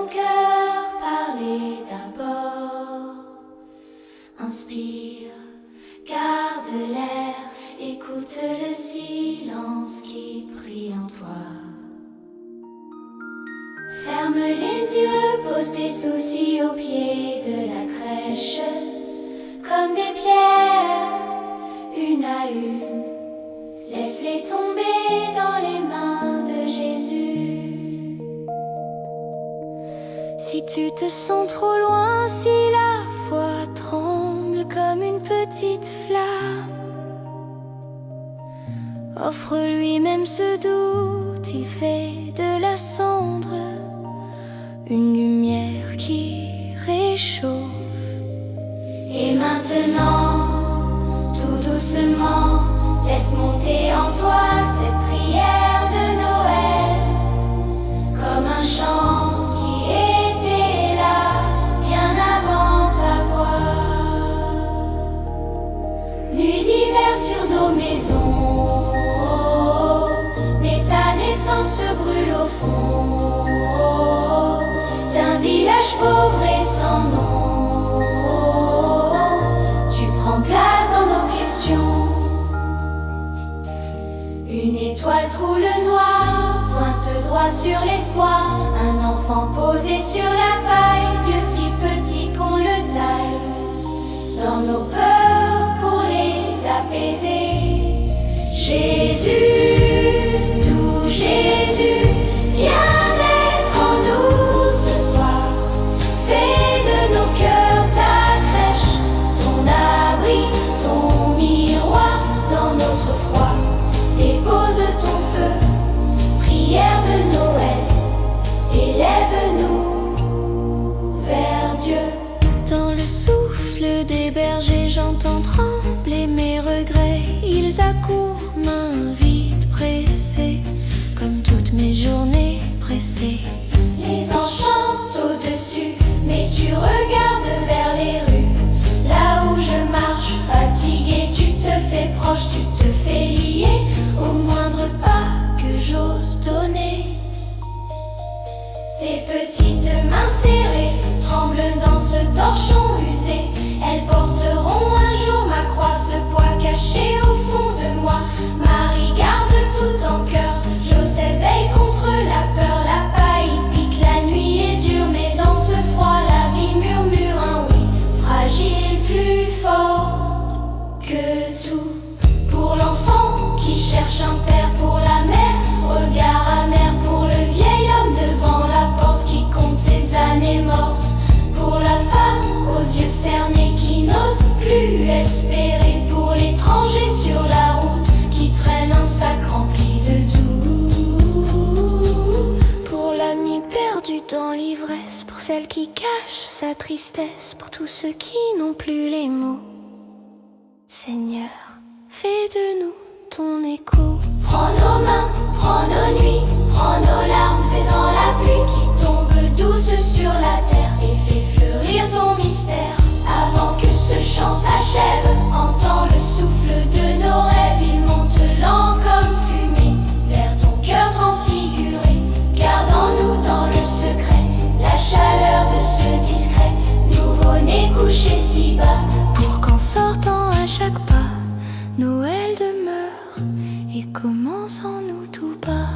ton cœur parler d'abord. Inspire, garde l'air, écoute le silence qui prie en toi. Ferme les yeux, pose tes soucis au pied de la crèche, comme des pierres, une à une. Laisse-les tomber dans les mains de Jésus. Si tu te sens trop loin, si la foi tremble comme une petite flamme, offre-lui même ce doute, il fait de la cendre une lumière qui réchauffe. Et maintenant, tout doucement, laisse monter en toi cette prière de Noël, comme un chant qui était là bien avant ta voix. Nuit d'hiver sur nos maisons, mais ta naissance brûle au fond d'un village pauvre et sans nom. Tu prends place dans nos questions. Une étoile troue le noir, pointe droit sur l'espoir. Un enfant posé sur la paille, Dieu si petit qu'on le taille. Dans nos peurs pour les apaiser, Jésus, doux Jésus, viens naître en nous ce soir. Fais de nos cœurs ta crèche, ton abri, ton miroir dans notre froid. Dépose ton feu, prière de Noël, élève-nous vers Dieu. Dans le souffle des bergers, j'entends trembler mes regrets. Ils accourent, main vite pressée, comme toutes mes journées pressées. Les enchantent au-dessus, mais tu regardes vers les rues. Là où je marche, fatiguée, tu te fais proche, tu te fais lier au moindre pas que j'ose donner. Tes petites mains serrées tremblent dans ce torchon usé. Elles porteront un jour ma croix, ce poids caché au fond de moi. Marie garde tout en cœur, Joseph veille contre la peur. La paille pique, la nuit est dure, mais dans ce froid la vie murmure un oui. Fragile, plus fort que tout. Pour l'enfant qui cherche un père, pour la mère, regard amer. Pour le vieil homme devant la porte qui compte ses années mortes. Pour la femme aux yeux cernés qui n'ose plus espérer. Pour l'étranger sur la route qui traîne un sac rempli de doux. Pour l'ami perdu dans l'ivresse, pour celle qui cache sa tristesse, pour tous ceux qui n'ont plus les mots. Seigneur, fais de nous ton écho. Prends nos mains, prends nos nuits, prends nos larmes, faisant la pluie qui tombe douce sur la terre et fais fleurir ton mystère. Avant que ce chant s'achève, entends le souffle de nos rêves. Il monte lent comme fumée vers ton cœur transfiguré. Garde en nous dans le secret la chaleur de ce discret nouveau-né couché si bas, pour qu'en sortant à chaque pas, Noël demeure et commence en nous tout bas.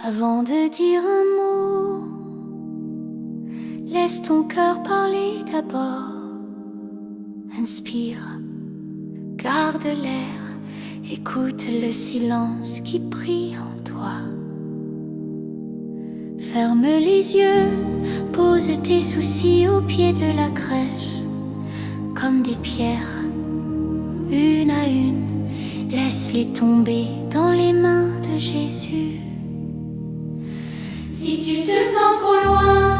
Avant de dire un mot, laisse ton cœur parler d'abord. Inspire, garde l'air, écoute le silence qui prie en toi. Ferme les yeux, pose tes soucis au pied de la crèche, comme des pierres, une à une, laisse-les tomber dans les mains de Jésus. Si tu te sens trop loin,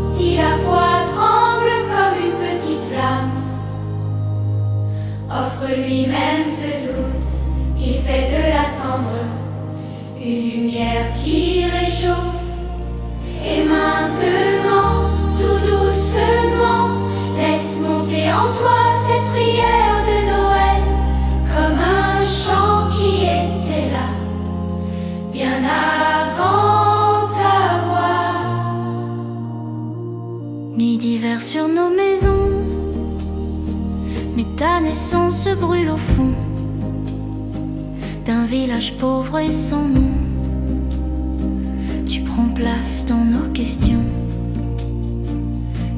si la foi tremble comme une petite flamme, offre lui-même ce doute. Il fait de la cendre une lumière qui réchauffe. Et maintenant, tout doucement, laisse monter en toi cette prière de Noël, comme un chant qui était là, bien avant ta voix. Nuit d'hiver sur nos maisons, mais ta naissance se brûle au fond d'un village pauvre et sans nom. Tu prends place dans nos questions.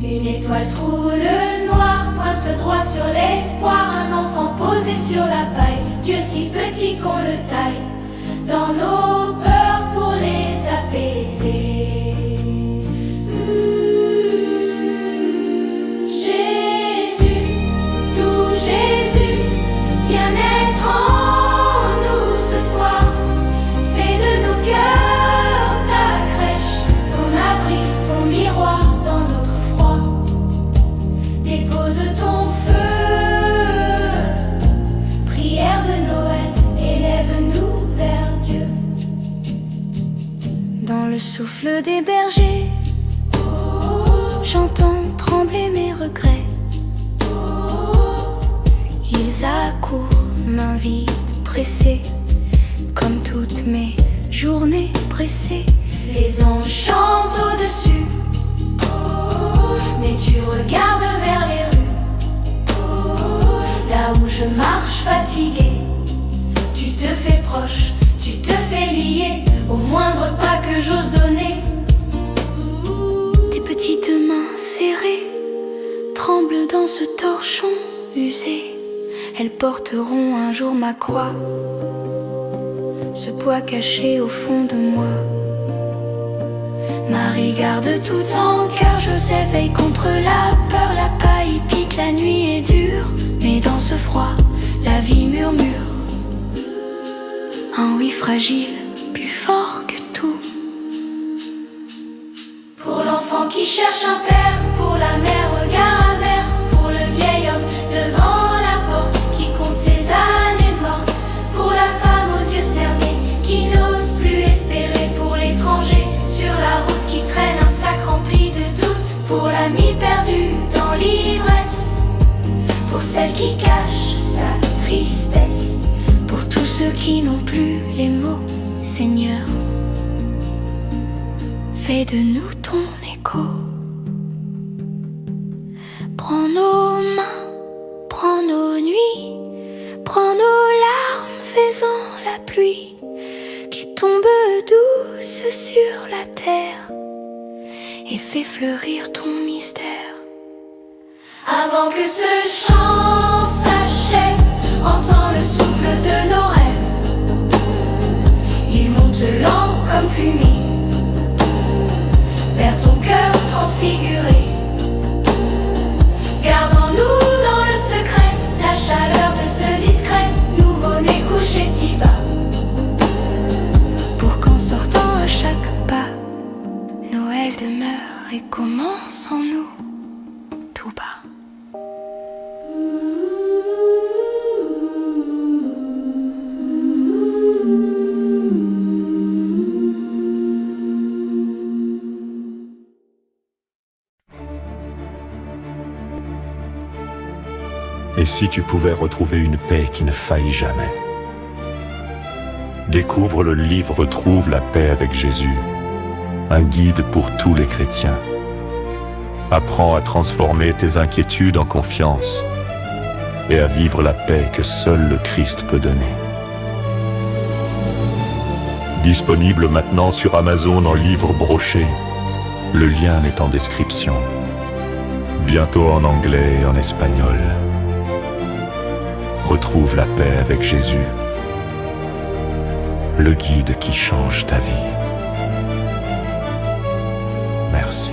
Une étoile troue le noir, pointe droit sur l'espoir. Un enfant posé sur la paille, Dieu si petit qu'on le taille dans nos peurs pour les apaiser. Jésus, doux Jésus, viens naître en nous ce soir. Fais de nos cœurs ta crèche, ton abri, ton miroir dans notre froid. Dépose ton feu, prière de Noël, élève-nous vers Dieu. Dans le souffle des bergers, j'entends trembler mes regrets. Ils accourent, m'invitent, pressés, comme toutes mes journées pressées. Les anges chantent au-dessus, mais tu regardes vers les rues. Là où je marche fatiguée, tu te fais proche, tu te fais lier au moindre pas que j'ose donner. Tes petites mains serrées tremblent dans ce torchon usé. Elles porteront un jour ma croix, ce poids caché au fond de moi. Marie garde tout en cœur, Joseph veille contre la peur. La paille pique, la nuit est dure, mais dans ce froid, la vie murmure un oui fragile, plus fort que tout. Pour l'enfant qui cherche un père, pour la mère, regard amer, pour le vieil homme devant la porte qui compte ses années mortes, pour la femme aux yeux cernés qui n'ose plus espérer, pour l'étranger sur la route qui traîne un sac rempli de doutes, pour l'ami perdu dans l'ivresse, pour celle qui cache sa tristesse, pour tous ceux qui n'ont plus les mots. Seigneur, fais de nous ton écho. Prends nos mains, prends nos nuits, prends nos larmes, faisant la pluie qui tombe douce sur la terre et fais fleurir ton mystère. Avant que ce chant s'achève, entends le souffle de nos rêves. Il monte lent comme fumée vers ton cœur transfiguré. Garde en nous dans le secret la chaleur de ce discret nouveau-né couché si bas, pour qu'en sortant à chaque pas, Noël demeure et commence en nous tout bas. Et si tu pouvais retrouver une paix qui ne faillit jamais? Découvre le livre Trouve la paix avec Jésus, un guide pour tous les chrétiens. Apprends à transformer tes inquiétudes en confiance et à vivre la paix que seul le Christ peut donner. Disponible maintenant sur Amazon en livre broché. Le lien est en description. Bientôt en anglais et en espagnol. Retrouve la paix avec Jésus, le guide qui change ta vie. Merci.